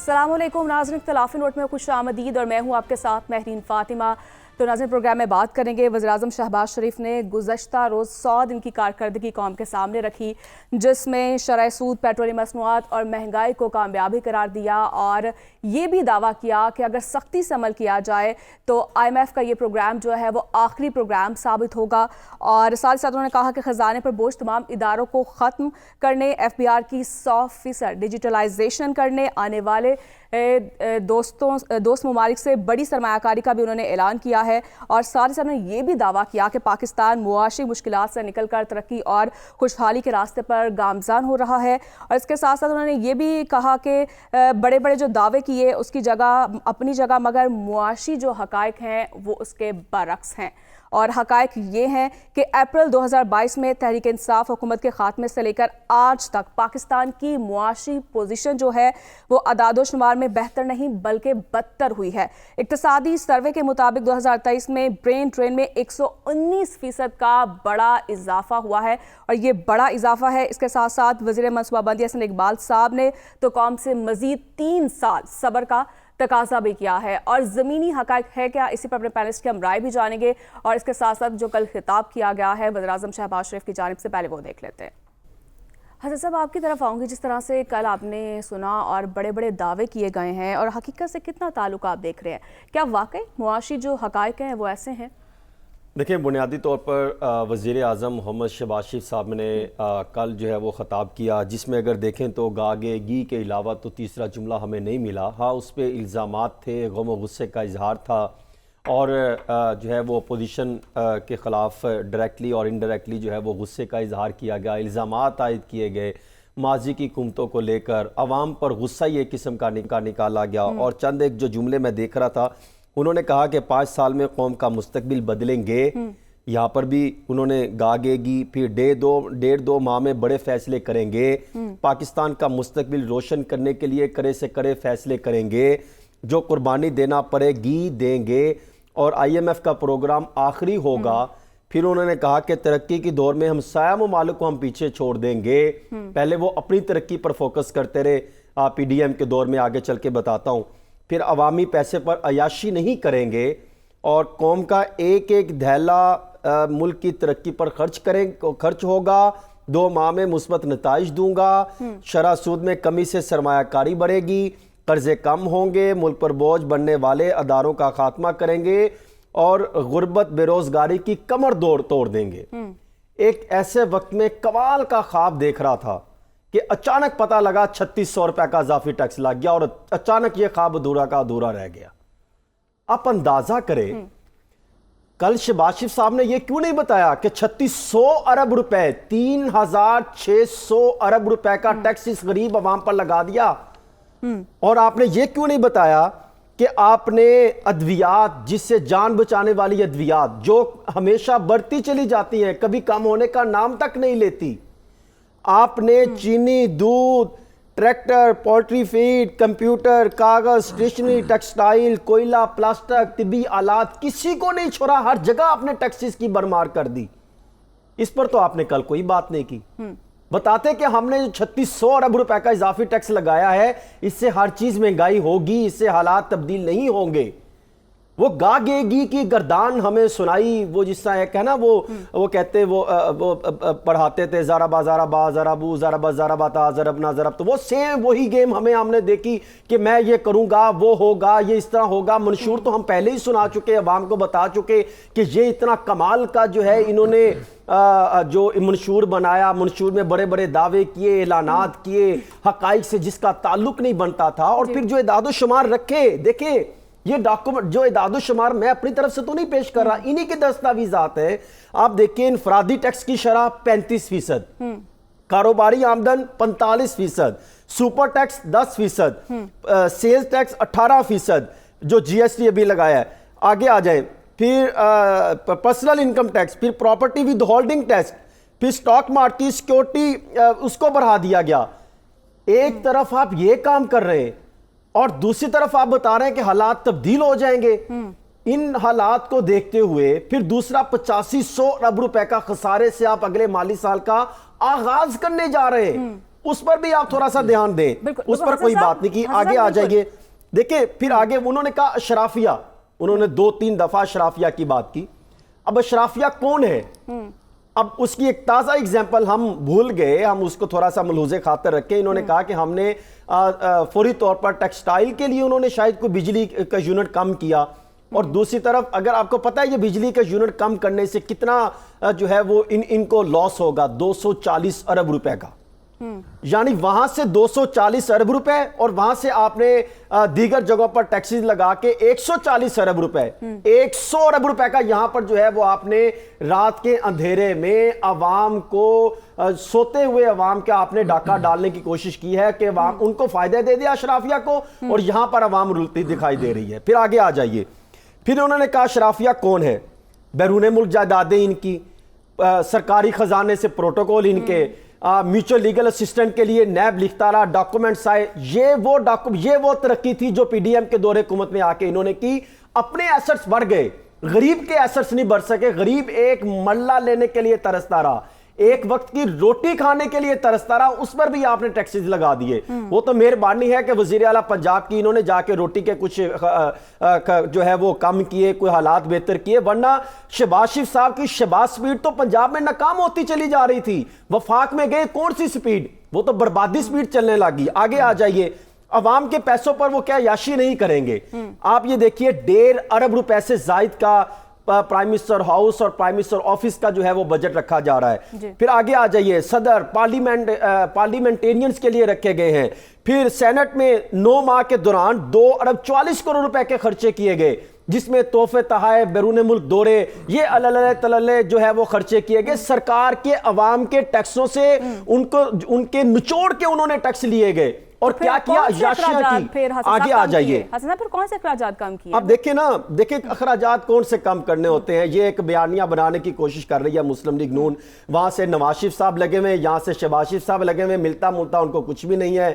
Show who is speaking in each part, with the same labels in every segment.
Speaker 1: अस्सलामुअलैकुम नाज़रीन, इख्तिलाफ़ी नोट में खुश आमदीद और मैं हूँ आपके साथ महरीन फ़ातिमा। तो नाज़रीन, प्रोग्राम में बात करेंगे वज़ीर-ए-आज़म शहबाज शरीफ ने गुज़श्ता रोज़ 100 दिन की कारकर्दगी कौम के सामने रखी, जिसमें शरह सूद, पेट्रोलियम मसनूआत और महंगाई को कामयाबी करार दिया और ये भी दावा किया कि अगर सख्ती से अमल किया जाए तो IMF का ये प्रोग्राम जो है वो आखिरी प्रोग्राम साबित होगा। और साथ ही साथ उन्होंने कहा कि ख़जाने पर बोझ तमाम इदारों को ख़त्म करने, FBR की 100% डिजिटलाइजेशन करने, आने वाले दोस्त ममालिक से बड़ी सरमायाकारी का भी उन्होंने ऐलान किया है। और साथ ही साथ उन्होंने ये भी दावा किया कि पाकिस्तान मुआशी मुश्किलात से निकल कर तरक्की और खुशहाली के रास्ते पर गामजान हो रहा है। और इसके साथ साथ उन्होंने ये भी कहा कि बड़े बड़े जो दावे किए उसकी जगह अपनी जगह, मगर मुआशी जो हकायक हैं वो उसके बरक्स हैं। और हकायक ये हैं कि अप्रैल 2022 में तहरीक इंसाफ हुकूमत के खात्मे से लेकर आज तक पाकिस्तान की मुआशी पोजीशन जो है वो अदादोशुमार में बेहतर नहीं बल्कि बदतर हुई है। इक्तिसादी सर्वे के मुताबिक 2023 में ब्रेन ड्रेन में 119% का बड़ा इजाफा हुआ है। और ये बड़ा इजाफा है। इसके साथ साथ वज़ीर मनसूबाबंदी हसन इकबाल साहब ने तो कौम से मजीद 3 साल सब्र का तकाजा भी किया है। और ज़मीनी हक़ाइक़ है क्या, इसी पर अपने पैनलिस्ट की हम राय भी जानेंगे। और इसके साथ साथ जो कल खिताब किया गया है वज़ीर-ए-आज़म शहबाज शरीफ की जानिब से, पहले वो देख लेते हैं। हसन साहब, आपकी तरफ आऊँगी। जिस तरह से कल आपने सुना और बड़े बड़े दावे किए गए हैं और हकीकत से कितना ताल्लुक आप देख रहे हैं, क्या वाकई मुआशी जो हक़ाइक़ हैं वो ऐसे हैं?
Speaker 2: देखिए, बुनियादी तौर पर वज़ीर-ए-आज़म मोहम्मद शहबाज शरीफ साहब ने कल जो है वो ख़ताब किया, जिसमें अगर देखें तो गागेगी के अलावा तो तीसरा जुमला हमें नहीं मिला। हाँ, उस पर इल्ज़ामात थे, गम व गुस्से का इजहार था और जो है वो अपोजिशन के ख़िलाफ़ डायरेक्टली और इनडायरेक्टली जो है वो गुस्से का इजहार किया गया, इल्ज़ामात आयद किए गए माजी की हुकूमतों को लेकर। अवाम पर गुस्सा ही एक किस्म का निकाला गया। और चंद एक जो जुमले मैं देख रहा था, उन्होंने कहा कि 5 साल में कौम का मुस्तकबिल बदलेंगे। यहाँ पर भी उन्होंने गागेगी, फिर 1.5-2 माह में बड़े फैसले करेंगे, पाकिस्तान का मुस्तकबिल रोशन करने के लिए करे से करे फैसले करेंगे, जो कुर्बानी देना पड़ेगी देंगे और IMF का प्रोग्राम आखिरी होगा। फिर उन्होंने कहा कि तरक्की की दौर में हम साया ममालिक को हम पीछे छोड़ देंगे। पहले वो अपनी तरक्की पर फोकस करते रहे, PDM के दौर में आगे चल के बताता हूँ। फिर अवामी पैसे पर अयाशी नहीं करेंगे और कौम का एक एक धैला मुल्क की तरक्की पर खर्च होगा। 2 माह में मुस्बत नताइज दूंगा, शरह सूद में कमी से सरमायाकारी बढ़ेगी, कर्जे कम होंगे, मुल्क पर बोझ बनने वाले अदारों का खात्मा करेंगे और गुर्बत बेरोजगारी की कमर तोड़ देंगे। एक ऐसे वक्त में कमाल का ख्वाब देख रहा था कि अचानक पता लगा 3600 रुपए का इजाफी टैक्स लग गया और अचानक ये ख्वाब अधूरा का अधूरा रह गया। आप अंदाजा करें, कल शहबाज शरीफ साहब ने यह क्यों नहीं बताया कि 3600 अरब रुपए, 3600 अरब रुपए का टैक्स इस गरीब अवाम पर लगा दिया। और आपने ये क्यों नहीं बताया कि आपने अद्वियात, जिससे जान बचाने वाली अद्वियात जो हमेशा बढ़ती चली जाती हैं, कभी कम होने का नाम तक नहीं लेती, आपने चीनी, दूध, ट्रैक्टर, पोल्ट्री फीड, कंप्यूटर, कागज, स्टेशनरी, टेक्सटाइल, कोयला, प्लास्टिक, तिब्बी आलात, किसी को नहीं छोड़ा। हर जगह आपने टैक्सेस की भरमार कर दी। इस पर तो आपने कल कोई बात नहीं की। बताते कि हमने जो 3600 अरब रुपए का इजाफी टैक्स लगाया है, इससे हर चीज महंगाई होगी, इससे हालात तब्दील नहीं होंगे। वो गागेगी की गर्दान हमें सुनाई। वो जिस तरह एक है ना, वो कहते वो पढ़ाते थे ज़राबा ज़राबा ज़राबू ज़राबा ज़राबा ता ज़रब ना ज़रब, तो वो सेम वही गेम हमने देखी कि मैं ये करूंगा, वो होगा, ये इस तरह होगा। मंशूर तो हम पहले ही सुना चुके, अवाम को बता चुके कि ये इतना कमाल का जो है इन्होंने जो मंशूर बनाया, मंशूर में बड़े बड़े दावे किए, ऐलानात किए, हकाइक से जिसका ताल्लुक नहीं बनता था। और फिर जो इदादो-शुमार रखे, देखे ये डॉक्यूमेंट, जो इदादो-शुमार मैं अपनी तरफ से तो नहीं पेश कर रहा, इन्हीं के दस्तावेजात है। आप देखिए, इनफरादी टैक्स की शरह 35%, कारोबारी आमदन 45%, सुपर टैक्स 10%, सेल्स टैक्स 18%, जो GST अभी लगाया है। आगे आ जाए, फिर पर्सनल इनकम टैक्स, फिर प्रॉपर्टी विद होल्डिंग टैक्स, फिर स्टॉक मार्केट सिक्योरिटी उसको बढ़ा दिया गया। एक तरफ आप ये काम कर रहे हैं और दूसरी तरफ आप बता रहे हैं कि हालात तब्दील हो जाएंगे। इन हालात को देखते हुए फिर दूसरा 8500 अरब रुपए का खसारे से आप अगले माली साल का आगाज करने जा रहे हैं। उस पर भी आप थोड़ा सा ध्यान दें, उस पर कोई बात नहीं की। आगे आ जाइए, देखिए फिर आगे उन्होंने कहा अशराफिया, उन्होंने 2-3 दफा अशराफिया की बात की। अब अशराफिया कौन है? अब उसकी एक ताज़ा एग्जाम्पल हम भूल गए, हम उसको थोड़ा सा मलूज़े खातर रखें। इन्होंने कहा कि हमने फौरी तौर पर टेक्सटाइल के लिए उन्होंने शायद कोई बिजली का यूनिट कम किया, और दूसरी तरफ अगर आपको पता है ये बिजली का यूनिट कम करने से कितना जो है वो इनको लॉस होगा, 240 अरब रुपए का। यानी वहां से 240 अरब रुपए और वहां से आपने दीगर जगहों पर टैक्सेस लगा के 140 अरब रुपए, 100 अरब रुपए का यहां पर जो है वो आपने रात के अंधेरे में अवाम को, सोते हुए अवाम के आपने डाका डालने की कोशिश की है कि अवाम उनको फायदे दे दिया अशराफिया को, और यहां पर अवाम रुलती दिखाई दे रही है। फिर आगे आ जाइए, फिर उन्होंने कहा अशराफिया कौन है? बैरून मुल्क जायदादें इनकी, सरकारी खजाने से प्रोटोकॉल इनके, म्यूचुअल लीगल असिस्टेंट के लिए नैब लिखता रहा, डॉक्यूमेंट्स आए। ये वो तरक्की थी जो पीडीएम के दौरे हुकूमत में आके इन्होंने की। अपने एसेट्स बढ़ गए, गरीब के एसेट्स नहीं बढ़ सके। गरीब एक मल्ला लेने के लिए तरसता रहा, एक वक्त की रोटी खाने के लिए तरसता रहा, उस पर भी आपने टैक्सेस लगा दिए। वो तो मेहरबानी है कि वजीर आला पंजाब की, इन्होंने जाके रोटी के कुछ जो है वो कम किए, कोई हालात बेहतर किए, वरना शहबाज शरीफ साहब की शहबाज स्पीड तो पंजाब में नाकाम होती चली जा रही थी। वफाक में गए, कौन सी स्पीड, वो तो बर्बादी स्पीड चलने लगी। आगे आ जाइए, अवाम के पैसों पर वो क्या याशी नहीं करेंगे। आप ये देखिए 1.5 अरब रुपए से जायद का प्राइम मिनिस्टर हाउस और प्राइम मिनिस्टर ऑफिस का जो है वो बजट रखा जा रहा है। फिर आगे आ जाइए, सदर पार्लियामेंटेरियंस के लिए रखे गए हैं। फिर सेनेट में 9 माह के दौरान 2 अरब 40 करोड़ रुपए के खर्चे किए गए, जिसमें तोहफे तहाए, बैरून मुल्क दौरे, ये अलले तलले जो है वो खर्चे किए गए। सरकार के अवाम के टैक्सों से उनको उनके निचोड़ के उन्होंने टैक्स लिए गए। और क्या किया? आगे आ जाइए,
Speaker 1: फिर कौन से अखराजात कम किए?
Speaker 2: अब देखिए ना, देखिए अखराजात कौन से कम करने होते हैं। ये एक बयानिया बनाने की कोशिश कर रही है मुस्लिम लीग नून, वहां से नवाज शरीफ साहब लगे हुए, यहां से शहबाज शरीफ साहब लगे हुए, मिलता मुलता उनको कुछ भी नहीं है।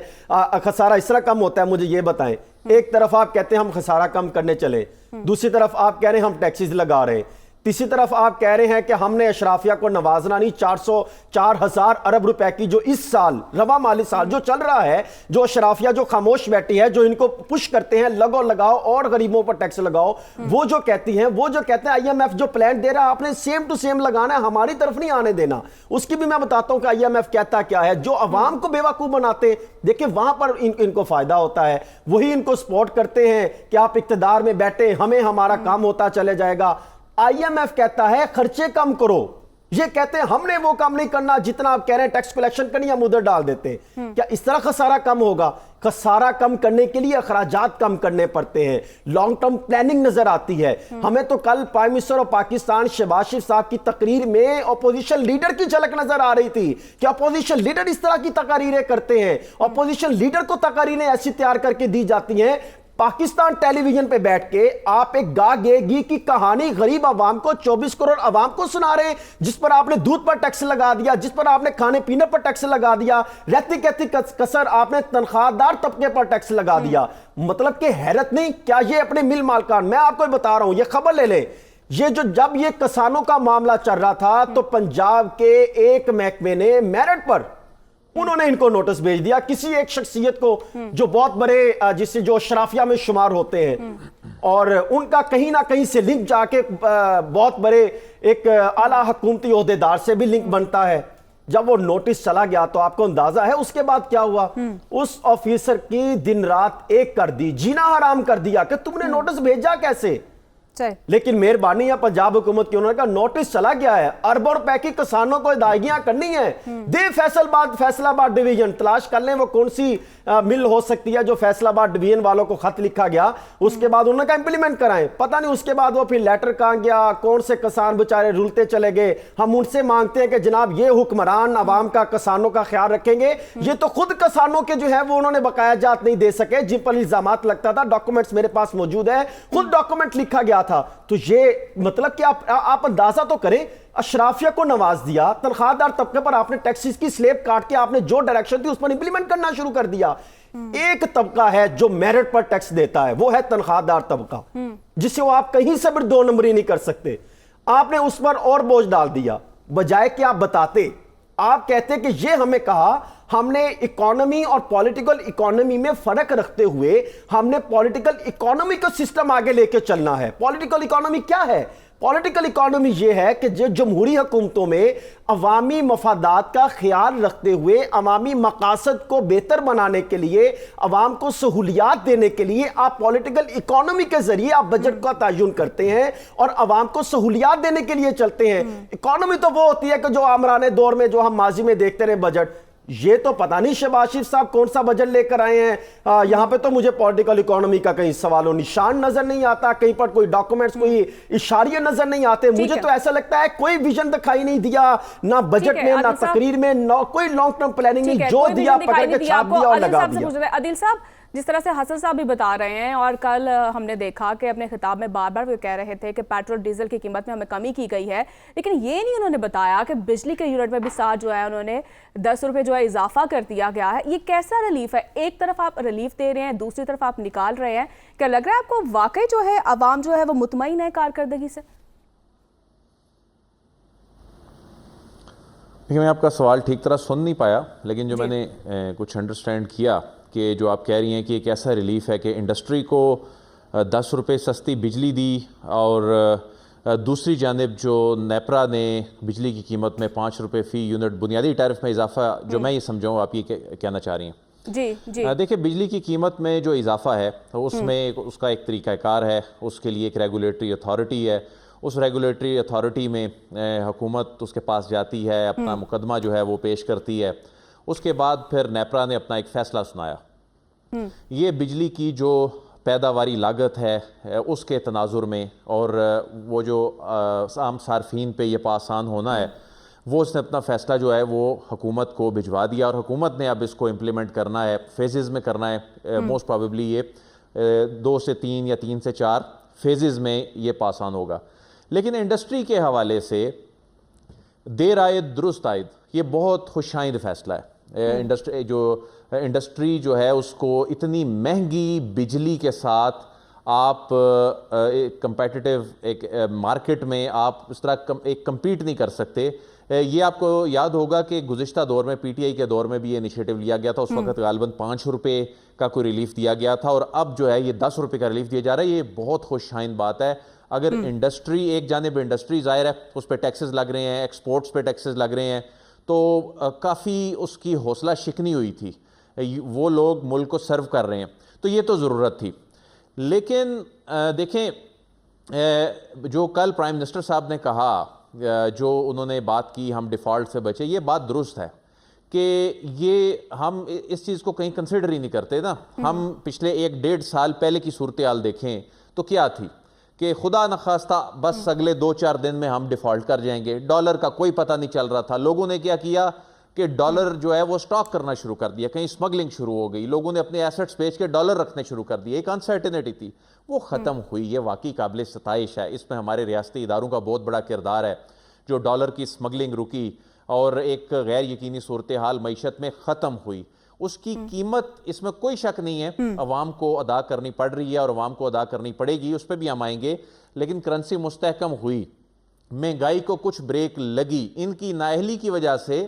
Speaker 2: खसारा इस तरह कम होता है, मुझे ये बताएं। एक तरफ आप कहते हैं हम खसारा कम करने चले, दूसरी तरफ आप कह रहे हैं हम टैक्सेस लगा रहे हैं, तीसरी तरफ आप कह रहे हैं कि हमने अशराफिया को नवाजना नहीं। 4,000 अरब रुपए की जो इस साल रवा माली साल जो चल रहा है, जो अशराफिया जो खामोश बैठी है, जो इनको पुश करते हैं लगो लगाओ और गरीबों पर टैक्स लगाओ, वो जो कहती हैं, वो जो कहते हैं IMF जो प्लान दे रहा है आपने सेम टू सेम लगाना है, हमारी तरफ नहीं आने देना। उसकी भी मैं बताता हूं कि IMF कहता क्या है। जो अवाम को बेवकूफ बनाते, देखिए वहां पर इनको फायदा होता है, वही इनको सपोर्ट करते हैं कि आप इक्तदार में बैठे, हमें हमारा काम होता चले जाएगा। IMF कहता है खर्चे कम करो, ये कहते हैं हमने वो काम नहीं करना जितना आप कह रहे हैं, टैक्स कलेक्शन करनी, हम उधर डाल देते हैं। क्या इस तरह खसारा कम होगा? खसारा कम करने के लिए अखराजात कम करने पड़ते हैं, लॉन्ग टर्म प्लानिंग नजर आती है। हमें तो कल prime minister of Pakistan Shehbaz Sharif साहब की तकरीर में अपोजिशन लीडर की झलक नजर आ रही थी कि अपोजिशन लीडर इस तरह की तकारीरें करते हैं। अपोजिशन लीडर को तकारीरें ऐसी तैयार करके दी जाती हैं, पाकिस्तान टेलीविजन पे बैठ के आप एक गागी की कहानी गरीब आवाम को, 24 करोड़ आवाम को सुना रहे, जिस पर आपने दूध पर टैक्स लगा दिया, जिस पर आपने खाने पीने पर टैक्स लगा दिया, रहती कहती कसर आपने तनख्वाहदार तबके पर टैक्स लगा दिया। मतलब कि हैरत नहीं क्या? ये अपने मिल मालकान, मैं आपको बता रहा हूं, ये खबर ले ले, ये जो जब ये किसानों का मामला चल रहा था तो पंजाब के एक महकमे ने मेरिट पर उन्होंने इनको नोटिस भेज दिया, किसी एक शख्सियत को जो बहुत बड़े जिससे जो शराफिया में शुमार होते हैं, और उनका कहीं ना कहीं से लिंक जाके बहुत बड़े एक आला हुकूमती ओहदेदार से भी लिंक बनता है। जब वो नोटिस चला गया तो आपको अंदाजा है उसके बाद क्या हुआ? उस ऑफिसर की दिन रात एक कर दी, जीना हराम कर दिया कि तुमने नोटिस भेजा कैसे। लेकिन मेहरबानी है पंजाब हुकूमत की, उन्होंने कहा नोटिस चला गया है, अरबों रुपए की किसानों को अदायगियां करनी है, दे फैसलाबाद डिवीजन तलाश कर लें वो कौन सी मिल हो सकती है जो फैसलाबाद डिवीजन वालों को खत लिखा गया, उसके बाद उन्होंने कहा इंप्लीमेंट कराएं। पता नहीं उसके बाद वो फिर लेटर कहां गया, कौन से किसान बेचारे रुलते चले गए। हम उनसे मांगते हैं कि जनाब ये हुक्मरान अवाम का किसानों का ख्याल रखेंगे, ये तो खुद किसानों के जो है वो उन्होंने बकाया जात नहीं दे सके जिन पर इल्जामात लगता था। डॉक्यूमेंट्स मेरे पास मौजूद है, खुद डॉक्यूमेंट लिखा गया था। तो ये मतलब कि आप अंदाजा तो करें, अशराफिया को नवाज दिया, तनख्वाहदार तबके पर आपने टैक्सेस की स्लेब काट के आपने जो डायरेक्शन थी उस पर इंप्लीमेंट करना शुरू कर दिया। एक तबका है जो मेरिट पर टैक्स देता है, वो है तनख्वाहदार तबका, जिसे वो आप कहीं से भी 2 नंबरी नहीं कर सकते। आपने उस पर और बोझ डाल दिया, बजाय कि आप बताते, आप कहते कि ये हमें कहा हमने इकोनॉमी और पॉलिटिकल इकोनॉमी में फर्क रखते हुए हमने पॉलिटिकल इकोनॉमी का सिस्टम आगे लेके चलना है। पॉलिटिकल इकोनॉमी क्या है? पॉलिटिकल इकोनॉमी यह है कि जो जमहूरी हुकूमतों में अवामी मफादात का ख्याल रखते हुए अवामी मकासद को बेहतर बनाने के लिए, अवाम को सहूलियात देने के लिए आप पॉलिटिकल इकोनॉमी के जरिए आप बजट का तयन करते हैं और अवाम को सहूलियात देने के लिए चलते हैं। इकोनॉमी तो वो होती है कि जो आमराने दौर में जो हम माजी में देखते रहे बजट, ये तो पता नहीं शहबाज शरीफ साहब कौन सा बजट लेकर आए हैं। यहां पे तो मुझे पॉलिटिकल इकोनॉमी का कहीं सवालों निशान नजर नहीं आता, कहीं पर कोई डॉक्यूमेंट्स, कोई इशारे नजर नहीं आते। मुझे तो ऐसा लगता है कोई विजन दिखाई नहीं दिया, ना बजट में, ना तकरीर में, ना कोई लॉन्ग टर्म प्लानिंग नहीं। जो दिया पकड़ के छाप दिया और लगा दिया।
Speaker 1: आदिल साहब, जिस तरह से हसन साहब भी बता रहे हैं और कल हमने देखा कि अपने खिताब में बार बार वो कह रहे थे कि पेट्रोल डीजल की कीमत में हमें कमी की गई है, लेकिन ये नहीं उन्होंने बताया कि बिजली के यूनिट में भी साथ जो है उन्होंने 10 रुपए जो है इजाफा कर दिया गया है। ये कैसा रिलीफ है? एक तरफ आप रिलीफ दे रहे हैं, दूसरी तरफ आप निकाल रहे हैं। क्या लग रहा है आपको वाकई जो है अवाम जो है वो मुतमईन है कारकर्दगी से?
Speaker 3: देखिए, मैं आपका सवाल ठीक तरह सुन नहीं पाया, लेकिन जो मैंने कुछ अंडरस्टैंड किया कि जो आप कह रही हैं कि एक ऐसा रिलीफ है कि इंडस्ट्री को 10 रुपये सस्ती बिजली दी और दूसरी जानिब जो नेपरा ने बिजली की कीमत में 5 रुपये फ़ी यूनिट बुनियादी टैरिफ में इजाफा, जो मैं ये समझाऊँ आप ये कहना चाह रही हैं।
Speaker 1: जी।
Speaker 3: देखिए, बिजली की कीमत में जो इजाफा है तो उसमें उसका एक तरीक़ाकार है, उसके लिए एक रेगुलेटरी अथॉरिटी है। उस रेगुलेटरी अथॉरिटी में हुकूमत उसके पास जाती है, अपना मुकदमा जो है वो पेश करती है। उसके बाद फिर नेपरा ने अपना एक फ़ैसला सुनाया। ये बिजली की जो पैदावारी लागत है उसके तनाजुर में और वो जो आम सार्फिन पे ये पासान होना है, वो उसने अपना फ़ैसला जो है वो हुकूमत को भिजवा दिया और हुकूमत ने अब इसको इम्प्लीमेंट करना है, फेजेस में करना है। मोस्ट प्रोबेबली ये 2 से 3 या 3 से 4 फेजेस में ये पासान होगा। लेकिन इंडस्ट्री के हवाले से देर आयद दुरुस्त आयद, ये बहुत खुशाइंद फ़ैसला है। इंडस्ट्री जो है उसको इतनी महंगी बिजली के साथ आप एक कंपेटिटिव एक मार्केट में आप इस तरह एक कम्पीट नहीं कर सकते। ये आपको याद होगा कि गुज़िश्ता दौर में पीटीआई के दौर में भी ये इनिशिएटिव लिया गया था। उस वक्त गालिबन 5 रुपये का कोई रिलीफ दिया गया था और अब जो है ये 10 रुपये का रिलीफ दिया जा रहा है। ये बहुत खुशाइंद बात है। अगर इंडस्ट्री, एक जानिब इंडस्ट्री ज़ाहिर है उस पर टैक्सेस लग रहे हैं, एक्सपोर्ट्स पे टैक्सेस लग रहे हैं, तो काफ़ी उसकी हौसला शिकनी हुई थी, वो लोग मुल्क को सर्व कर रहे हैं, तो ये तो ज़रूरत थी। लेकिन देखें, जो कल प्राइम मिनिस्टर साहब ने कहा, जो उन्होंने बात की हम डिफ़ॉल्ट से बचे, ये बात दुरुस्त है कि ये हम इस चीज़ को कहीं कंसिडर ही नहीं करते ना। हम पिछले 1-1.5 साल पहले की सूरत हाल देखें तो क्या थी कि खुदा न खास्ता बस अगले 2-4 दिन में हम डिफ़ॉल्ट कर जाएंगे। डॉलर का कोई पता नहीं चल रहा था। लोगों ने क्या किया कि डॉलर जो है वो स्टॉक करना शुरू कर दिया, कहीं स्मगलिंग शुरू हो गई, लोगों ने अपने एसेट्स बेच के डॉलर रखने शुरू कर दिए। एक अनसर्टेनिटी थी, वो ख़त्म हुई। ये वाकई काबिल सताइश है। इसमें हमारे रियासती इदारों का बहुत बड़ा किरदार है। जो डॉलर की स्मगलिंग रुकी और एक गैर यकीनी सूरत हाल मईशत में ख़त्म हुई, उसकी कीमत, इसमें कोई शक नहीं है, अवाम को अदा करनी पड़ रही है और अवाम को अदा करनी पड़ेगी, उस पर भी हम आएंगे। लेकिन करेंसी मुस्तहकम हुई, महंगाई को कुछ ब्रेक लगी। इनकी नाअहली की वजह से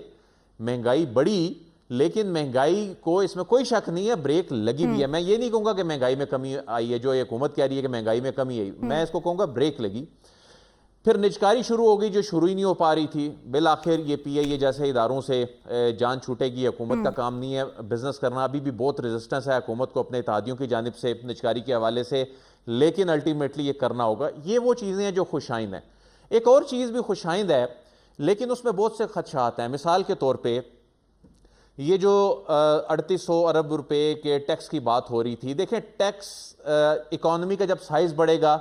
Speaker 3: महंगाई बढ़ी, लेकिन महंगाई को, इसमें कोई शक नहीं है, ब्रेक लगी भी है। मैं ये नहीं कहूँगा कि महंगाई में कमी आई है, जो ये हुकूमत कह रही है कि महंगाई में कमी आई, मैं इसको कहूँगा ब्रेक लगी। फिर निजकारी शुरू हो गई, जो शुरू ही नहीं हो पा रही थी। बिल आखिर ये पीआईए जैसे इदारों से जान छूटेगी। हुकूमत का काम नहीं है बिजनेस करना, अभी भी बहुत रेजिस्टेंस है हुकूमत को अपने इत्तेहादियों की जानिब से निजकारी के हवाले से, लेकिन अल्टीमेटली ये करना होगा। ये वो चीज़ें हैं जो खुशाइंद हैं। एक और चीज़ भी खुशाइंद है, लेकिन उसमें बहुत से खदशात हैं। मिसाल के तौर पर ये जो 3800 अरब रुपए के टैक्स की बात हो रही थी, देखें टैक्स इकॉनमी का जब साइज बढ़ेगा,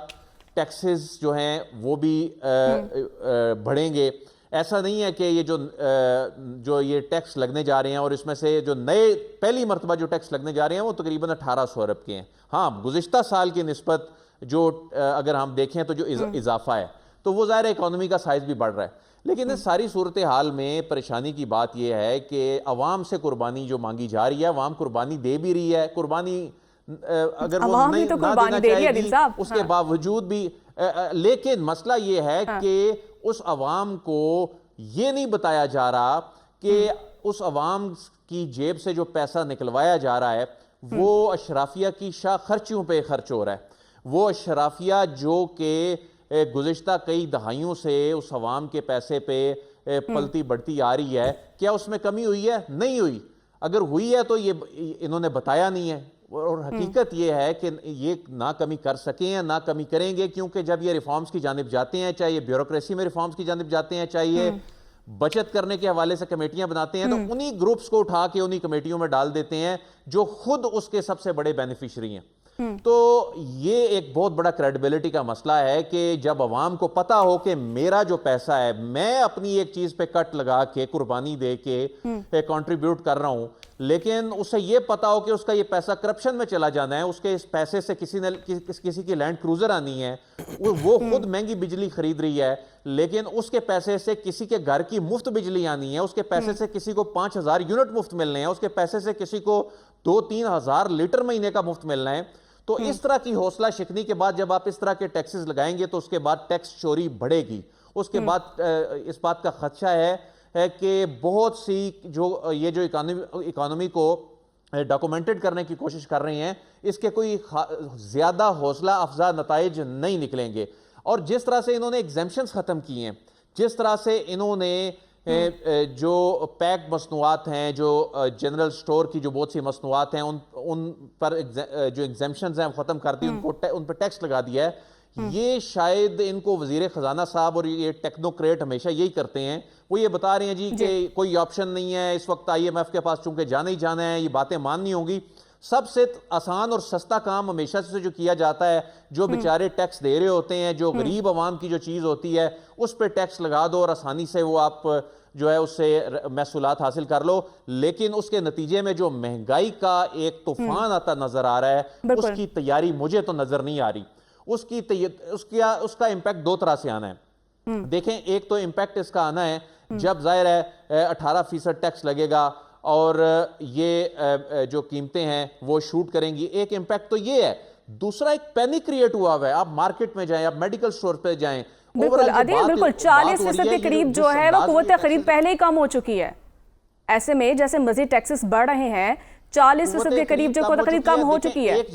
Speaker 3: टैक्सेस जो हैं वो भी बढ़ेंगे। ऐसा नहीं है कि ये जो ये टैक्स लगने जा रहे हैं और इसमें से जो नए पहली मरतबा जो टैक्स लगने जा रहे हैं वो तकरीबन 1800 अरब के हैं। हाँ, गुज़िश्ता साल की निस्बत जो अगर हम देखें तो जो इजाफा है, तो वो ज़ाहिर है इकॉनमी का साइज भी बढ़ रहा है। लेकिन इस सारी सूरत हाल में परेशानी की बात यह है कि अवाम से कुर्बानी जो मांगी जा रही है, अवाम कुर्बानी दे भी रही है। कुर्बानी अगर वो नहीं तो ना देना चाहेगी, उसके बावजूद भी, लेकिन मसला ये है कि उस अवाम को ये नहीं बताया जा रहा कि उस अवाम की जेब से जो पैसा निकलवाया जा रहा है वो अशराफिया की शाह खर्चियों पे खर्च हो रहा है। वो अशराफिया जो कि गुज़िश्ता कई दहाइयों से उस अवाम के पैसे पे पलती बढ़ती आ रही है, क्या उसमें कमी हुई है? नहीं हुई। अगर हुई है तो ये इन्होंने बताया नहीं है। और हकीकत ये है कि ये ना कमी कर सके हैं ना कमी करेंगे, क्योंकि जब ये रिफॉर्म्स की जानिब जाते हैं, चाहे ये ब्यूरोक्रेसी में रिफॉर्म्स की जानिब जाते हैं, चाहे ये बचत करने के हवाले से कमेटियां बनाते हैं, तो उन्हीं ग्रुप्स को उठा के उन्हीं कमेटियों में डाल देते हैं जो खुद उसके सबसे बड़े बेनिफिशियरी हैं। तो ये एक बहुत बड़ा क्रेडिबिलिटी का मसला है कि जब अवाम को पता हो कि मेरा जो पैसा है मैं अपनी एक चीज पे कट लगा के कुर्बानी दे के कंट्रीब्यूट कर रहा हूं, लेकिन उसे ये पता हो कि उसका ये पैसा करप्शन में चला जाना है, उसके इस पैसे से किसी की लैंड क्रूजर आनी है, वो खुद महंगी बिजली खरीद रही है, लेकिन उसके पैसे से किसी के घर की मुफ्त बिजली आनी है, उसके पैसे से किसी को 5,000 यूनिट मुफ्त मिलने हैं, उसके पैसे से किसी को 2-3 हज़ार लीटर महीने का मुफ्त मिलना है। तो इस तरह की हौसला शिकनी के बाद जब आप इस तरह के टैक्सेस लगाएंगे तो उसके बाद टैक्स चोरी बढ़ेगी। उसके बाद इस बात का खदशा है कि बहुत सी जो इकोनॉमी को डॉक्यूमेंटेड करने की कोशिश कर रही हैं, इसके कोई ज्यादा हौसला अफजा नताइज नहीं निकलेंगे। और जिस तरह से इन्होंने एग्जेम्पशंस खत्म किए हैं, जिस तरह से इन्होंने जो पैक मसनूआत हैं, जो जनरल स्टोर की जो बहुत सी मसनूआत हैं, उन पर जो एग्जेम्पशंस हैं ख़त्म कर दी, उन पर टैक्स लगा दिया है। ये शायद इनको वजीर ख़जाना साहब और ये टेक्नोक्रेट हमेशा यही करते हैं। वो ये बता रहे हैं जी कि कोई ऑप्शन नहीं है इस वक्त, IMF के पास चूंकि जाना ही जाना है, ये बातें माननी होंगी। सबसे आसान और सस्ता काम हमेशा से जो किया जाता है, जो बेचारे टैक्स दे रहे होते हैं, जो गरीब आवाम की जो चीज़ होती है उस पर टैक्स लगा दो और आसानी से वो आप जो है उससे महसूलात हासिल कर लो। लेकिन उसके नतीजे में जो महंगाई का एक तूफान आता नजर आ रहा है, उसकी तैयारी मुझे तो नजर नहीं आ रही। उसका इम्पैक्ट दो तरह से आना है। देखें, एक तो इम्पैक्ट इसका आना है जब जाहिर है 18% टैक्स लगेगा और ये जो कीमतें हैं वो शूट करेंगी। एक इम्पैक्ट तो ये है। दूसरा एक पैनिक क्रिएट हुआ है। आप मार्केट में जाएं, आप मेडिकल स्टोर पे जाएं,
Speaker 1: बिल्कुल 40% के करीब जो है वो कुव्वत खरीद पहले ही कम हो चुकी है। ऐसे में जैसे मजीद टैक्सेस बढ़ रहे हैं, 40% के करीब जो कुव्वत खरीद कम हो चुकी है।
Speaker 3: एक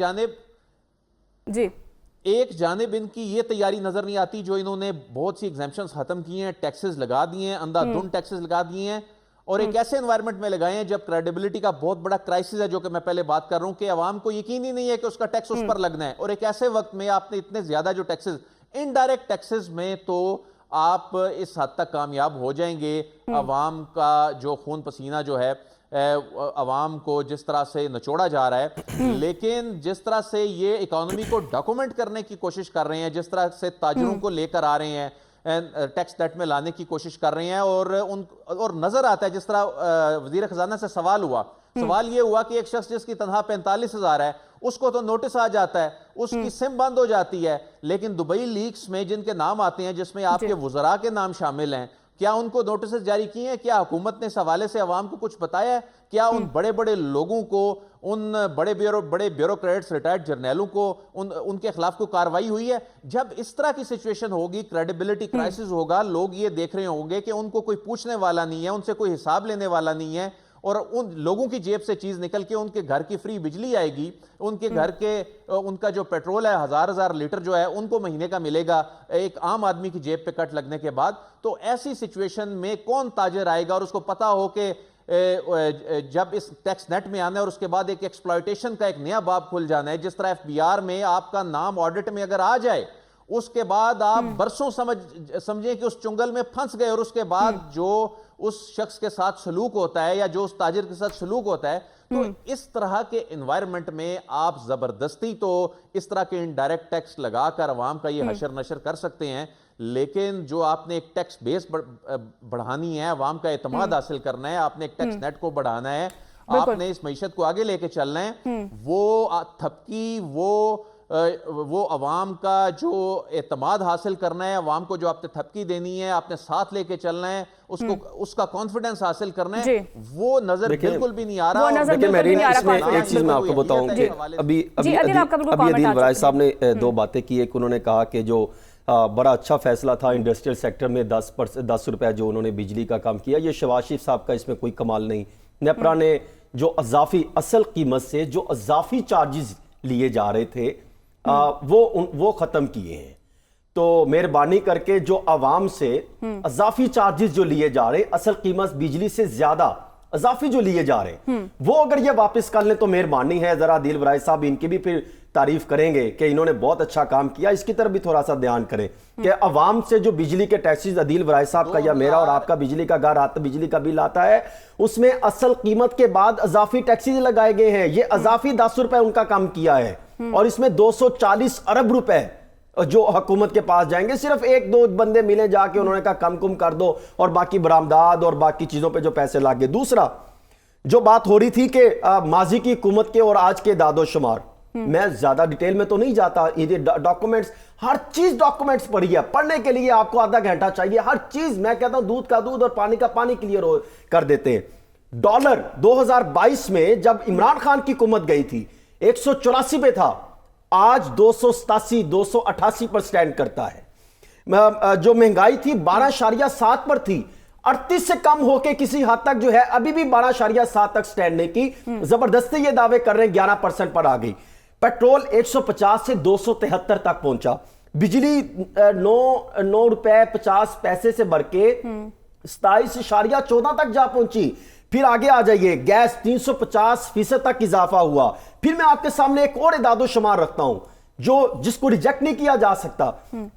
Speaker 3: जानिब इनकी ये तैयारी नजर नहीं आती, जो इन्होंने बहुत सी एग्जेम्पशंस खत्म की हैं, टैक्सेस लगा दिए हैं, अंधाधुंध टैक्सेस लगा दिए हैं, और एक ऐसे एनवायरनमेंट में लगाए हैं जब क्रेडिबिलिटी का बहुत बड़ा क्राइसिस है, जो कि मैं पहले बात कर रहा हूं कि आवाम को यकीन ही नहीं है कि उसका टैक्स उस पर लगना है। और एक ऐसे वक्त में आपने इतने ज्यादा जो टैक्सेस, इनडायरेक्ट टैक्सेस में तो आप इस हद तक कामयाब हो जाएंगे। आवाम का जो खून पसीना जो है, आवाम को जिस तरह से नचोड़ा जा रहा है, लेकिन जिस तरह से ये इकोनॉमी को डॉक्यूमेंट करने की कोशिश कर रहे हैं, जिस तरह से ताजरों को लेकर आ रहे हैं, टैक्स नेट में लाने की कोशिश कर रहे हैं, और नजर आता है जिस तरह वजीर खजाना से सवाल ये हुआ कि एक शख्स जिसकी तनख्वाह 45,000 है उसको तो नोटिस आ जाता है, उसकी सिम बंद हो जाती है, लेकिन दुबई लीक्स में जिनके नाम आते हैं, जिसमें आपके वुज़रा के नाम शामिल हैं, क्या उनको नोटिस जारी किए हैं? क्या हुकूमत ने इस हवाले से अवाम को कुछ बताया है? क्या उन बड़े बड़े लोगों को, उन बड़े ब्यूरोक्रेट्स, रिटायर्ड जर्नैलों को, उनके खिलाफ कोई कार्रवाई हुई है? जब इस तरह की सिचुएशन होगी, क्रेडिबिलिटी क्राइसिस होगा, लोग ये देख रहे होंगे कि उनको कोई पूछने वाला नहीं है, उनसे कोई हिसाब लेने वाला नहीं है, और उन लोगों की जेब से चीज निकल के उनके घर की फ्री बिजली आएगी, उनके घर के उनका जो पेट्रोल है 1000 लीटर जो है उनको महीने का मिलेगा, एक आम आदमी की जेब पे कट लगने के बाद। तो ऐसी सिचुएशन में कौन ताजर आएगा? और उसको पता हो कि जब इस टैक्स नेट में आना है और उसके बाद एक एक्सप्लॉयटेशन का एक नया बाब खुल जाना है, जिस तरह FBR में आपका नाम ऑडिट में अगर आ जाए, उसके बाद आप बरसों समझें कि उस चुंगल में फंस गए, और उसके बाद जो उस शख्स के साथ सलूक होता है या जो उस ताजिर के साथ सलूक होता है, तो इस तरह के एनवायरनमेंट में आप जबरदस्ती तो इस तरह के इनडायरेक्ट टैक्स लगाकर अवाम का ये हशर नशर कर सकते हैं, लेकिन जो आपने एक टैक्स बेस बढ़ानी है, अवाम का एतमाद हासिल करना है, आपने एक टैक्स नेट को बढ़ाना है, आपने इस मईशत को आगे लेके चलना है, वो थपकी, वो अवाम का जो एतमाद हासिल करना है, अवाम को जो आपने थपकी देनी है, आपने साथ लेके चलना है, उसका कॉन्फिडेंस हासिल करना है, वो नजर बिल्कुल भी नहीं आ रहा।
Speaker 2: एक चीज मैं आपको बताऊं कि अभी अदील वराय साहब ने दो बातें की। एक उन्होंने कहा कि जो बड़ा अच्छा फैसला था इंडस्ट्रियल सेक्टर में 10 रुपए जो उन्होंने बिजली का काम किया, ये शहबाज शरीफ साहब का इसमें कोई कमाल नहीं, नेपरा ने जो अजाफी असल कीमत से जो अजाफी चार्जेस लिए जा रहे थे वो खत्म किए हैं। तो मेहरबानी करके जो आवाम से अजाफी चार्जेस जो लिए जा रहे, असल कीमत बिजली से ज्यादा अजाफी जो लिए जा रहे, वो अगर ये वापस कर लें तो मेहरबानी है। जरा दिल बराई साहब इनकी भी फिर तारीफ करेंगे कि इन्होंने बहुत अच्छा काम किया, इसकी तरफ भी थोड़ा सा ध्यान करें कि अवाम से जो बिजली के टैक्सेस अदील बराई साहब का या मेरा और आपका बिजली का घर आता, बिजली का बिल आता है, उसमें असल कीमत के बाद अजाफी टैक्सेस लगाए गए हैं। ये अजाफी 10 रुपए उनका काम किया है और इसमें 240 अरब रुपए जो हुकूमत के पास जाएंगे। सिर्फ एक दो बंदे मिले जाके उन्होंने कहा कम कुम कर दो और बाकी बरामदाद और बाकी चीजों पे जो पैसे लागे। दूसरा जो बात हो रही थी कि माजी की हुकूमत के और आज के दादो शुमार, मैं ज्यादा डिटेल में तो नहीं जाता, ये डॉक्यूमेंट्स हर चीज डॉक्यूमेंट्स पढ़ी है, पढ़ने के लिए आपको आधा घंटा चाहिए, हर चीज मैं कहता हूं दूध का दूध और पानी का पानी क्लियर कर देते हैं। डॉलर 2022 में जब इमरान खान की हुकूमत गई थी 184 पे था, आज 287 288 पर स्टैंड करता है। जो महंगाई थी 12.7 पर थी, 38 से कम होके किसी हद तक जो है अभी भी 12.7 तक स्टैंड नहीं की। जबरदस्ती ये दावे कर रहे हैं 11% पर आ गई। पेट्रोल 150 से 273 तक पहुंचा। बिजली 9 रुपए 50 पैसे से बढ़ के 27.14 तक जा पहुंची। फिर आगे आ जाइए, गैस 350% तक इजाफा हुआ। फिर मैं आपके सामने एक और इदादो शुमार रखता हूं जिसको रिजेक्ट नहीं किया जा सकता।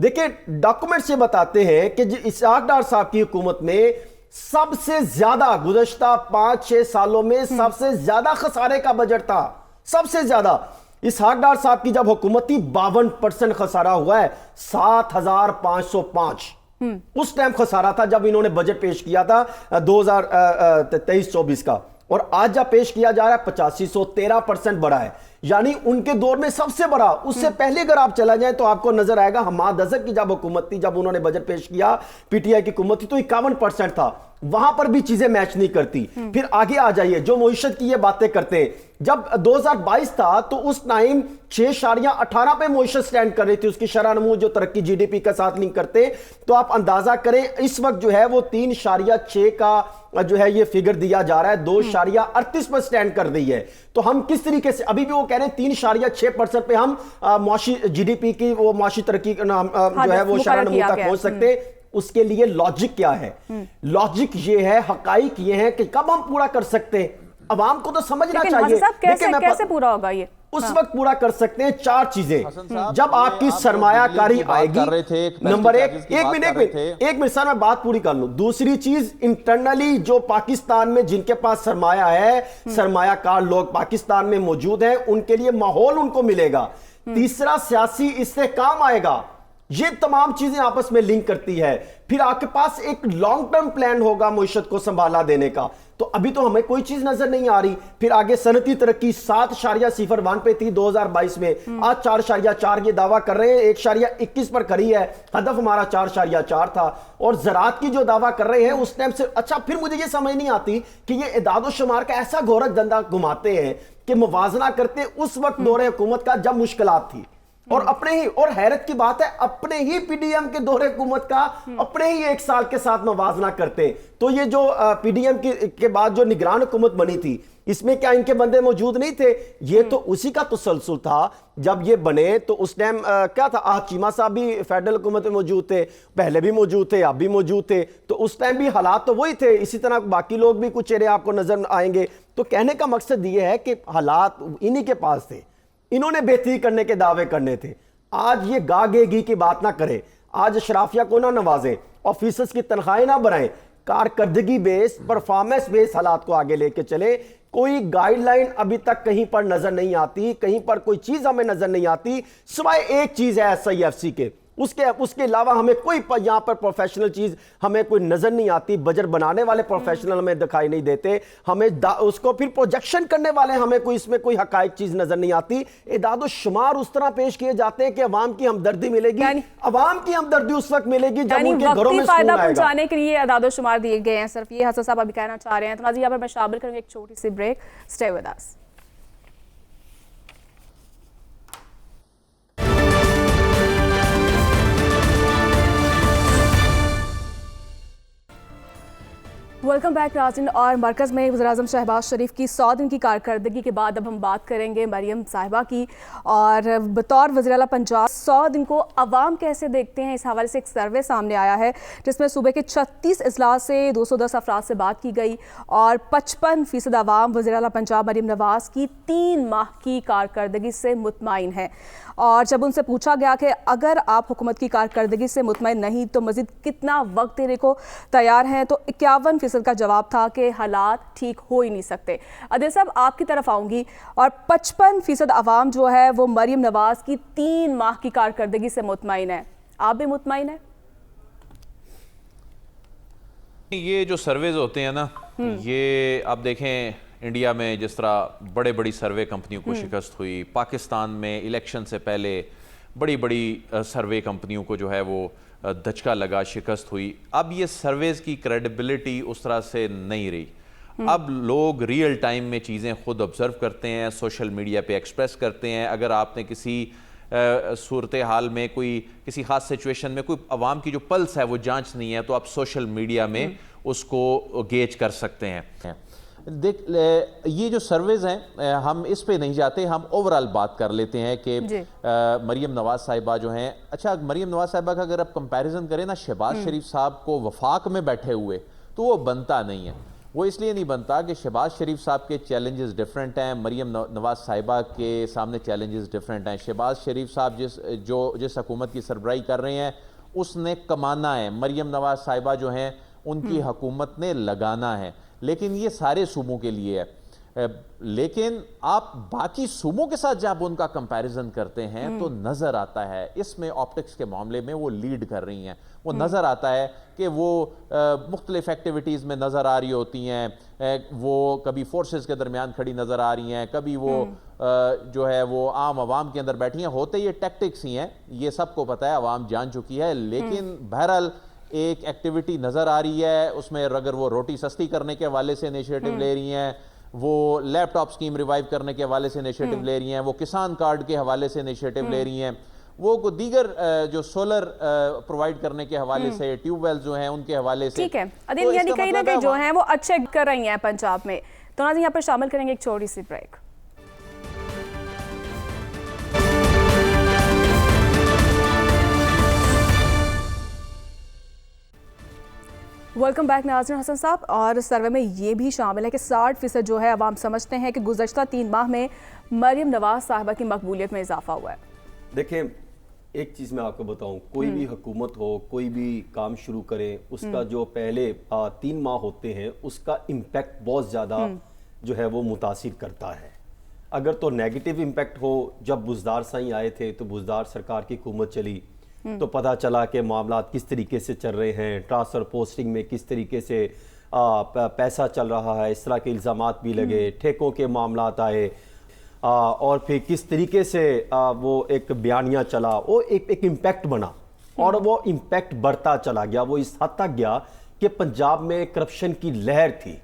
Speaker 2: देखिए डॉक्यूमेंट से बताते हैं कि इसहाक डार साहब की हुकूमत में सबसे ज्यादा गुज़श्ता 5-6 सालों में सबसे ज्यादा खसारे का बजट था, सबसे ज्यादा। इसहाक डार साहब की जब हुकूमत थी 52% खसारा हुआ है, 7,505 उस टाइम खसारा था जब इन्होंने बजट पेश किया था 2023-24 का, और आज जब पेश किया जा रहा है 8513% बढ़ा है, यानी उनके दौर में सबसे बड़ा। उससे पहले अगर आप चला जाए तो आपको नजर आएगा हमाद अजहर की जब हुकूमत थी, जब उन्होंने बजट पेश किया पीटीआई की हुकूमत थी तो 51% था, वहां पर भी चीजें मैच नहीं करती। फिर आगे आ जाइए, जो मईशत की ये बातें करते हैं, जब 2022 था तो उस टाइम 6.18 पे मईशत स्टैंड कर रही थी, उसकी शरह नमू जो तरक्की जीडीपी का साथ लिंक करते, तो आप अंदाजा करें इस वक्त जो है वो 3.6 का जो है ये फिगर दिया जा रहा है, 2.38 पर स्टैंड कर रही है। तो हम किस तरीके से, अभी भी वो कह रहे हैं 3.6% पे हम मुआशी जीडीपी की वो मुआशी तरक्की जो है वो शरह नमू तक पहुंच सकते हैं। उसके लिए लॉजिक क्या है? लॉजिक ये है, हकाइक ये है कि कब हम पूरा कर सकते हैं, अवाम को तो समझना चाहिए।
Speaker 1: कैसे पूरा होगा ये?
Speaker 2: उस वक्त पूरा कर सकते हैं 4 चीजें। जब आपकी सरमायाकारी आएगी, नंबर 1 मिनट सर मैं बात पूरी कर लूं। दूसरी चीज, इंटरनली जो पाकिस्तान में जिनके पास सरमाया है, सरमायाकार लोग पाकिस्तान में मौजूद हैं, उनके लिए माहौल उनको मिलेगा। तीसरा, सियासी इस्तेहकाम आएगा। ये तमाम चीजें आपस में लिंक करती है। फिर आपके पास एक लॉन्ग टर्म प्लान होगा मईशत को संभाला देने का, तो अभी तो हमें कोई चीज नजर नहीं आ रही। फिर आगे सनती तरक्की 7.01 पे थी 2022 में, आज 4.4 ये दावा कर रहे हैं, 1.21 पर खड़ी है, हदफ हमारा 4.4 था। और ज़राअत की जो दावा कर रहे हैं उस टाइम से, अच्छा फिर मुझे ये समझ नहीं आती कि ये इदादो शुमार का ऐसा गोरख धंधा घुमाते हैं कि मुवाजना करते उस वक्त दौरे हुकूमत का जब मुश्किलात थी, और अपने ही, और हैरत की बात है अपने ही पीडीएम के दौरे हुकूमत का अपने ही 1 साल के साथ मुवाजना करते। तो ये जो पीडीएम के बाद जो निगरान हुकूमत बनी थी, इसमें क्या इनके बंदे मौजूद नहीं थे? ये तो उसी का तसलसल था। जब ये बने तो उस टाइम क्या था, चीमा साहब भी फेडरल हुकूमत में मौजूद थे, पहले भी मौजूद थे, अब भी मौजूद थे, तो उस टाइम भी हालात तो वही थे। इसी तरह बाकी लोग भी कुछ चेहरे आपको नजर आएंगे। तो कहने का मकसद ये है कि हालात इन्हीं के पास थे, इन्होंने बेहतरी करने के दावे करने थे। आज ये गागेगी की बात ना करे, आज अशराफिया को ना नवाजें, ऑफिसर्स की तनख्वाहें ना बढ़ाएं, कारकर्दगी बेस, परफॉर्मेंस बेस हालात को आगे लेके चले। कोई गाइडलाइन अभी तक कहीं पर नजर नहीं आती, कहीं पर कोई चीज हमें नजर नहीं आती, सिवाय एक चीज है SIFC के। उसके अलावा हमें कोई यहां पर प्रोफेशनल चीज हमें कोई नजर नहीं आती। बजट बनाने वाले प्रोफेशनल हमें दिखाई नहीं देते, हमें उसको फिर प्रोजेक्शन करने वाले हमें कोई इसमें कोई हकाइक चीज नजर नहीं आती। इदादो शुमार उस तरह पेश किए जाते हैं कि अवाम की हमदर्दी मिलेगी, अवाम की हमदर्दी उस वक्त मिलेगी जब उनके घरों में
Speaker 1: फायदा पहुंचाने के लिए इदादो शुमार दिए गए हैं। सिर्फ ये हसन साहब अभी कहना चाह रहे हैं। तो नाज़रीन यहाँ पर मैं शामिल करूंगी एक छोटी सी break, stay with us. Welcome back नाज़रीन। और मरकज़ में वज़ीर-ए-आज़म शहबाज शरीफ की 100 दिन की कारकर्दगी के बाद अब हम बात करेंगे मरियम साहिबा की। और बतौर वज़ीर आला पंजाब 100 दिन को अवाम कैसे देखते हैं, इस हवाले से एक सर्वे सामने आया है जिसमें सूबे के 36 अजला से 210 अफराद से बात की गई और 55% अवाम वज़ीर आला पंजाब मरियम नवाज़ की 3 माह की कारकर्दगी से मुतमईन है। और जब उनसे पूछा गया कि अगर आप हुकूमत की कारकर्दगी से मुतमईन नहीं तो मज़ीद कितना वक्त देने को तैयार हैं, तो 51% का जवाब था कि हालात ठीक हो ही नहीं सकते। अदिल साहब, आपकी तरफ आऊँगी। और 55% अवाम जो है वो मरियम नवाज़ की 3 माह की कारकर्दगी से मुतमईन है। आप भी मुतमईन हैं?
Speaker 3: ये जो सर्वेज होते हैं ना, ये आप देखें इंडिया में जिस तरह बड़े बड़ी सर्वे कंपनियों को शिकस्त हुई, पाकिस्तान में इलेक्शन से पहले बड़ी बड़ी सर्वे कंपनियों को जो है वो धचका लगा, शिकस्त हुई। अब ये सर्वेज की क्रेडिबिलिटी उस तरह से नहीं रही। अब लोग रियल टाइम में चीज़ें खुद ऑब्जर्व करते हैं, सोशल मीडिया पे एक्सप्रेस करते हैं। अगर आपने किसी सूरत हाल में कोई किसी ख़ास सिचुएशन में कोई अवाम की जो पल्स है वो जांच नहीं है, तो आप सोशल मीडिया में उसको गेज कर सकते हैं। देख, ये जो सर्वेज हैं, हम इस पे नहीं जाते, हम ओवरऑल बात कर लेते हैं कि मरियम नवाज साहिबा जो हैं। अच्छा, मरियम नवाज साहिबा का अगर आप कंपैरिजन करें ना शहबाज शरीफ साहब को वफाक में बैठे हुए, तो वो बनता नहीं है। वो इसलिए नहीं बनता कि शहबाज शरीफ साहब के चैलेंजेस डिफरेंट हैं, मरियम नवाज साहिबा के सामने चैलेंजेस डिफरेंट हैं। शहबाज शरीफ साहब जिस हुकूमत की सरबराही कर रहे हैं उसने कमाना है, मरियम नवाज साहिबा जो हैं उनकी हुकूमत ने लगाना है। लेकिन ये सारे सूबों के लिए है। लेकिन आप बाकी सूबों के साथ जब उनका कंपैरिजन करते हैं तो नज़र आता है इसमें ऑप्टिक्स के मामले में वो लीड कर रही हैं। वो नज़र आता है कि वो मुख्तलिफ एक्टिविटीज़ में नज़र आ रही होती हैं। वो कभी फोर्सेस के दरमियान खड़ी नज़र आ रही हैं, कभी वो जो है वो आम आवाम के अंदर बैठी हैं। होते ये टैक्टिक्स ही हैं, ये सबको पता है, आवाम जान चुकी है। लेकिन बहरहाल एक एक्टिविटी नज़र आ रही है, उसमें अगर वो रोटी सस्ती करने के हवाले से इनिशिएटिव ले रही हैं, वो लैपटॉप स्कीम रिवाइव करने के हवाले से इनिशिएटिव ले रही हैं, वो किसान कार्ड के हवाले से इनिशिएटिव ले रही हैं, वो दीगर जो सोलर प्रोवाइड करने के हवाले से, ट्यूबवेल जो हैं उनके हवाले से।
Speaker 1: ठीक है अदिल, यानी कहीं ना कहीं जो है वो अच्छे कर रही हैं पंजाब में। तो नाज़रीन, यहाँ पर शामिल करेंगे एक छोटी सी ब्रेक। वेलकम बैक नाज़रीन। हसन साहब, और सर्वे में ये भी शामिल है कि 60% जो है अवाम समझते हैं कि गुज़श्ता 3 माह में मरियम नवाज साहिबा की मकबूलियत में इजाफा हुआ है।
Speaker 2: देखें, एक चीज़ मैं आपको बताऊं, कोई भी हुकूमत हो, कोई भी काम शुरू करें, उसका जो पहले 3 माह होते हैं उसका इम्पैक्ट बहुत ज़्यादा जो है वो मुतासिर करता है। अगर तो नेगेटिव इम्पैक्ट हो, जब बुज़दार साईं आए थे तो बुज़दार सरकार की हुकूमत चली तो पता चला कि मामला किस तरीके से चल रहे हैं, ट्रांसफ़र पोस्टिंग में किस तरीके से पैसा चल रहा है, इस तरह के इल्ज़ामात भी लगे, ठेकों के मामला आए, और फिर किस तरीके से वो एक बयानिया चला, वो एक इम्पैक्ट बना और वो इम्पैक्ट बढ़ता चला गया। वो इस हद तक गया कि पंजाब में करप्शन की लहर थी।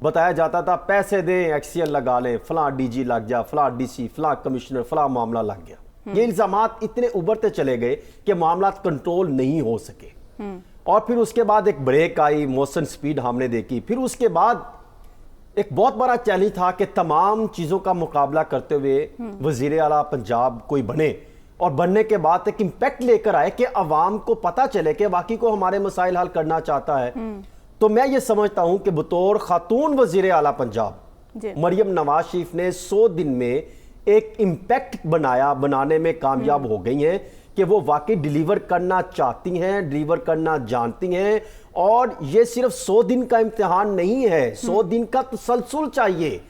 Speaker 2: बताया जाता था पैसे दें, एक्सीएन लगा लें, फलां डीजी लग गया, फलां डीसी, फलां कमिश्नर, फलां मामला लग गया। ये इल्जामात इतने उभरते चले गए कि मामला कंट्रोल नहीं हो सके। और फिर उसके बाद एक ब्रेक आई, मोशन स्पीड हमने देखी। फिर उसके बाद एक बहुत बड़ा चैलेंज था कि तमाम चीज़ों का मुकाबला करते हुए वज़ीर आला पंजाब कोई बने और बनने के बाद एक इम्पैक्ट लेकर आए कि अवाम को पता चले कि वाकई को हमारे मसाइल हल करना चाहता है। तो मैं ये समझता हूं कि बतौर खातून वज़ीर आला पंजाब मरियम नवाज शरीफ ने 100 दिन में एक इम्पैक्ट बनाने में कामयाब हो गई हैं कि वो वाकई डिलीवर करना चाहती हैं, डिलीवर करना जानती हैं। और ये सिर्फ 100 दिन का इम्तिहान नहीं है, 100 दिन का तसलसल चाहिए।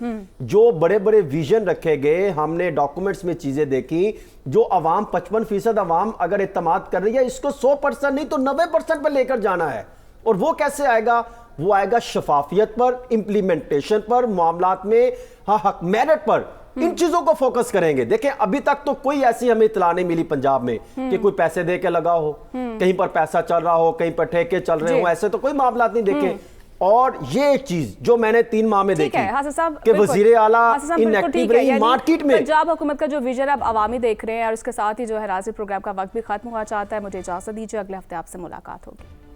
Speaker 2: जो बड़े बड़े विजन रखे गए, हमने डॉक्यूमेंट्स में चीजें देखी, जो अवाम 55% अवाम अगर एतमाद कर रही है, इसको 100% नहीं तो 90% पर लेकर जाना है। और वो कैसे आएगा? वो आएगा शफाफियत पर, इंप्लीमेंटेशन पर, मामलात में हक मेरिट पर, इन चीजों को फोकस करेंगे। देखें, अभी तक तो कोई ऐसी हमें इतला नहीं मिली पंजाब में कि कोई पैसे दे के लगा हो, कहीं पर पैसा चल रहा हो, कहीं पर ठेके चल रहे हो, ऐसे तो कोई मामला नहीं देखे। और ये एक चीज जो मैंने 3 माह में देखी कि वजीर आला इनएक्टिव रही मार्केट में।
Speaker 1: पंजाब हुकूमत का जो विजन अब अवामी देख रहे हैं, और इसके साथ ही जो है राज़ी प्रोग्राम का वक्त भी खत्म हुआ चाहता है। मुझे इजाजत दीजिए, अगले हफ्ते आपसे मुलाकात होगी।